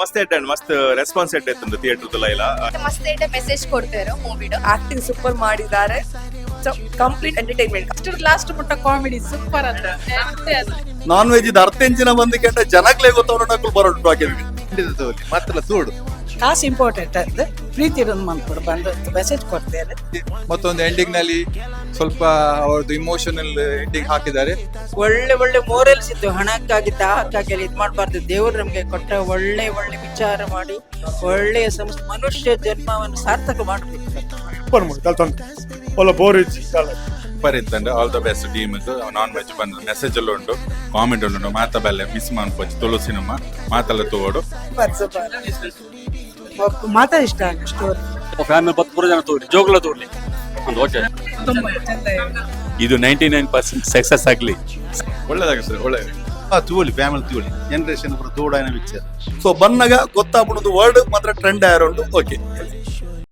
ಮಸ್ತ್ ಇಟ್ಟೆ ಮಸ್ತ್ ರೆಸ್ಪಾನ್ಸ್ ಇಟ್ಟಿತ್ತು ಥಿಯೇಟರ್ ಇಲ್ಲ ಮಸ್ತ್ ಐತೆ ಮೆಸೇಜ್ ಕೊಡ್ತಾರೋ ಮೂವಿಡು. ಆಕ್ಟಿಂಗ್ ಸೂಪರ್ ಮಾಡಿದ್ದಾರೆ. Complete entertainment. ಅಷ್ಟು ಲಾಸ್ಟ್ ಮುಟ್ಟ ಕಾಮಿಡಿ ಸೂಪರ್ ಅಂತ ನಾನ್ ವೆಜ್ ಇದು ಅರ್ಥೆಂಚಿನ ಮಂದಿಗೆ ಅಂತ ಜನಕ್ಲೇ ಗೊತ್ತವನು ಬರೋದು ಹಾಕಿದ್ವಿ. ಮತ್ತಲ್ಲ ತೋಡು ಕಾಸು ಇಂಪಾರ್ಟೆಂಟ್ ಅದು ಪ್ರೀತಿ ಇರೋದು ಮನ್ಕೊಡು ಬಂದು ಮೆಸೇಜ್ ಕೊಡ್ತಾರೆ. ಮತ್ತೊಂದು ಎಂಡಿಂಗ್ ನಲ್ಲಿ ಸ್ವಲ್ಪ ಅವ್ರದ್ದು ಇಮೋಷನಲ್ ಎಂಡಿಂಗ್ ಹಾಕಿದ್ದಾರೆ. ಒಳ್ಳೆ ಒಳ್ಳೆ ಮೋರಲ್ಸ್ ಇತ್ತು. ಹಣಕ್ಕಾಗಿ ದಾಹಕ್ಕಾಗಿ ಇದು ಮಾಡಬಾರ್ದು. ದೇವರು ನಮ್ಗೆ ಕೊಟ್ಟ ಒಳ್ಳೆ ಒಳ್ಳೆ ವಿಚಾರ ಮಾಡಿ ಒಳ್ಳೆಯ ಮನುಷ್ಯ ಜನ್ಮವನ್ನು ಸಾರ್ಥಕ ಮಾಡಬೇಕು. ಸೂಪರ್ ಇತ್ತಂದ್ರೆ ಆಲ್ ದ ಬೆಸ್ಟ್ ಟೀಮ್ ಇತ್ತು. ನಾನ್ ವೆಜ್ ಬಂದ ಮೆಸೇಜ್ ಎಲ್ಲ ಉಂಟು, ಕಾಮೆಂಟ್ ಎಲ್ಲ ಉಂಟು. ಮಾತಬಲ್ಲೆ ಮಿಸ್ ಮಾಡ್ಕೊಚ್ಚು ತುಳು ಸಿನಿಮಾ ಮಾತೆಲ್ಲ ತಗೋಡು ಮಾತಾ ಇಷ್ಟ ಸ್ಟೋರಿ ಫ್ಯಾಮಿಲಿ 10 ಜನ ತೋರಿ ಜೋಗ್ಲ ತೋರ್ಲಿ ಒಂದು ಓಕೆ. ತುಂಬಾ ಚಂದ ಇದೆ. ಇದು 99% ಸಕ್ಸಸ್ ಆಗ್ಲಿ. ಒಳ್ಳೇದಾಗುತ್ತೆ ಒಳ್ಳೆ ತೂಳಿ ಫ್ಯಾಮಿಲಿ ತೂಳಿ ಜನರೇಷನ್ ತೋಡಾಯನ ವಿಚಾರ. ಸೊ ಬನ್ನಗ ಗೊತ್ತಾಗ್ಬಿಡೋದು ವರ್ಡ್ ಮಾತ್ರ ಟ್ರೆಂಡ್ ಆಯ್ರುಂಟು. ಓಕೆ.